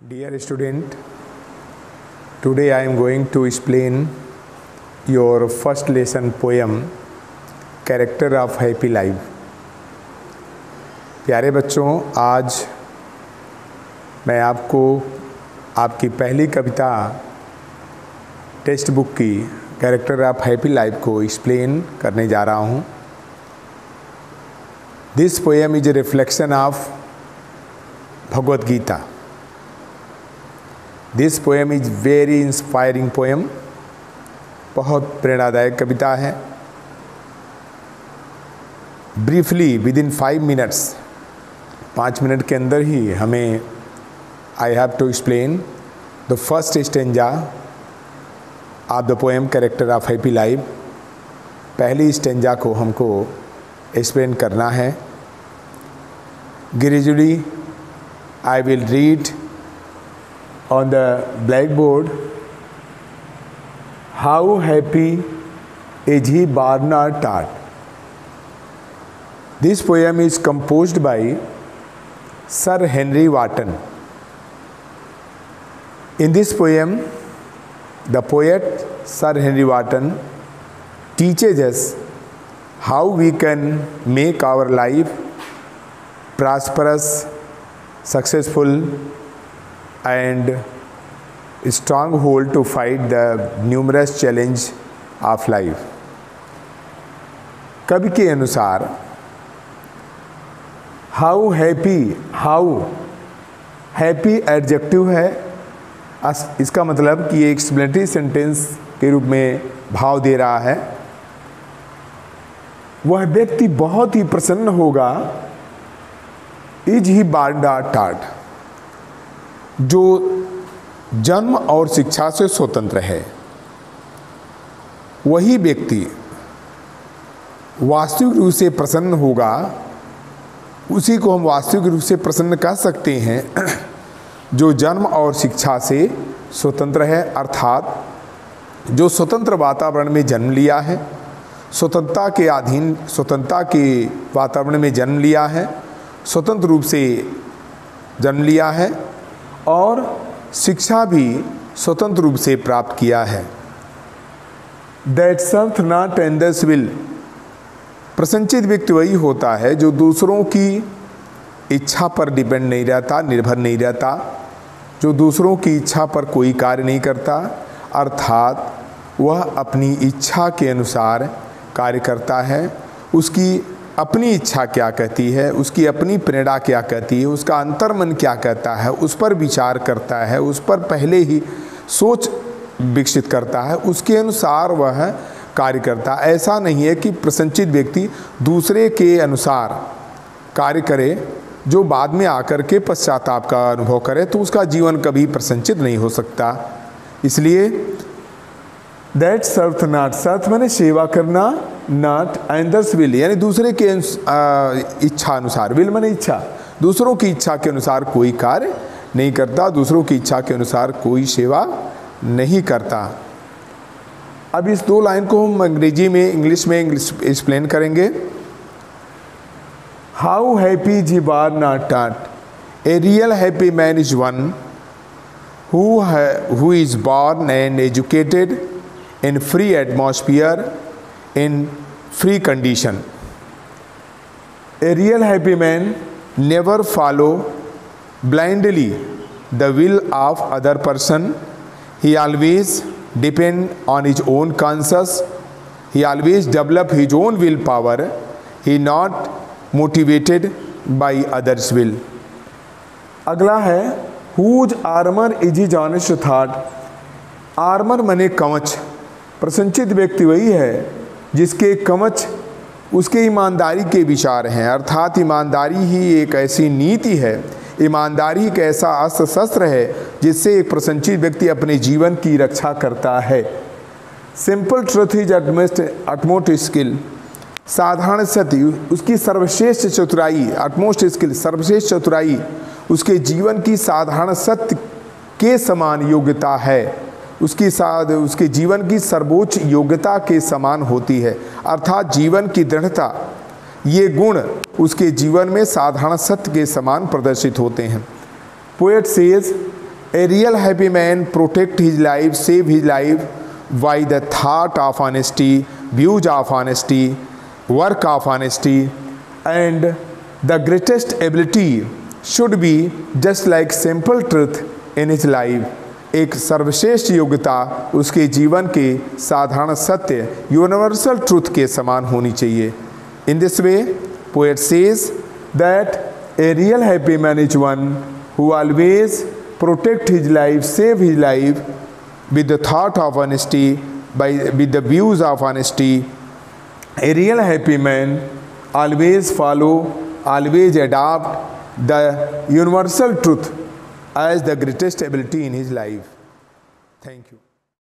Dear student, today I am going to explain your first lesson poem Character of Happy Life। प्यारे बच्चों, आज मैं आपको आपकी पहली कविता टेक्स्ट बुक की कैरेक्टर ऑफ हैप्पी लाइफ को एक्सप्लेन करने जा रहा हूँ। This poem is a reflection of Bhagavad Gita. This poem is very inspiring poem. बहुत प्रेरणादायक कविता है। Briefly within 5 minutes, 5 minute के अंदर ही हमें I have to explain the first stanza of the poem character of happy life. पहली stanza को हमको एक्सप्लेन करना है। Gradually I will read on the blackboard, how happy is he born or taught. This poem is composed by Sir Henry Wotton. In this poem, the poet Sir Henry Wotton teaches us how we can make our life prosperous, successful and stronghold to fight the numerous challenge of life। कवि के अनुसार how happy adjective है। इसका मतलब कि एक explanatory sentence के रूप में भाव दे रहा है। वह व्यक्ति बहुत ही प्रसन्न होगा इज ही बार्डा टाट, जो जन्म और शिक्षा से स्वतंत्र है। वही व्यक्ति वास्तविक रूप से प्रसन्न होगा। उसी को हम वास्तविक रूप से प्रसन्न कह सकते हैं जो जन्म और शिक्षा से स्वतंत्र है, अर्थात जो स्वतंत्र वातावरण में जन्म लिया है, स्वतंत्रता के वातावरण में जन्म लिया है, स्वतंत्र रूप से जन्म लिया है और शिक्षा भी स्वतंत्र रूप से प्राप्त किया है। दैट सर्थ नॉट एंडर्स विल, प्रसन्नचित्त व्यक्ति वही होता है जो दूसरों की इच्छा पर डिपेंड नहीं रहता, निर्भर नहीं रहता, जो दूसरों की इच्छा पर कोई कार्य नहीं करता, अर्थात वह अपनी इच्छा के अनुसार कार्य करता है। उसकी अपनी इच्छा क्या कहती है, उसकी अपनी प्रेरणा क्या कहती है, उसका अंतर्मन क्या कहता है, उस पर विचार करता है, उस पर पहले ही सोच विकसित करता है, उसके अनुसार वह कार्य करता है। ऐसा नहीं है कि प्रसन्नचित्त व्यक्ति दूसरे के अनुसार कार्य करे जो बाद में आकर के पश्चाताप का अनुभव करे, तो उसका जीवन कभी प्रसन्नचित्त नहीं हो सकता। इसलिए दैट सर्थ नॉट, सर्थ माने सेवा करना, नॉट एंडर्स विल यानी दूसरे के इच्छा अनुसार, विल माने इच्छा, दूसरों की इच्छा के अनुसार कोई कार्य नहीं करता, दूसरों की इच्छा के अनुसार कोई सेवा नहीं करता। अब इस 2 लाइन को हम इंग्लिश में एक्सप्लेन करेंगे। हाउ हैप्पी जी बार not taught, a real happy man is one who is born and educated in free atmosphere, in free condition. A real happy man never follow blindly the will of other person. He always depend on his own conscience. He always develop his own willpower. He not motivated by others' will. अगला है whose armor is his honest thought. Armour मने कवच। प्रसन्नचित्त व्यक्ति वही है जिसके कवच उसके ईमानदारी के विचार हैं, अर्थात ईमानदारी ही एक ऐसी नीति है, ईमानदारी एक ऐसा अस्त्र शस्त्र है जिससे एक प्रसन्नचित्त व्यक्ति अपने जीवन की रक्षा करता है। Simple truth is utmost skill, साधारण सत्य उसकी सर्वश्रेष्ठ चतुराई, अटमोस्ट स्किल सर्वश्रेष्ठ चतुराई उसके जीवन की साधारण सत्य के समान योग्यता है, उसके जीवन की सर्वोच्च योग्यता के समान होती है, अर्थात जीवन की दृढ़ता, ये गुण उसके जीवन में साधारण सत्य के समान प्रदर्शित होते हैं। Poet says A real happy man protect his life, save his life by the thought of honesty, views of honesty, work of honesty, and the greatest ability should be just like simple truth in his life. एक सर्वश्रेष्ठ योग्यता उसके जीवन के साधारण सत्य, universal truth के समान होनी चाहिए. In this way, poet says that a real happy man is one who always protect his life, save his life with the thought of honesty, with the views of honesty. A real happy man always follow, always adopt the universal truth as the greatest ability in his life. Thank you.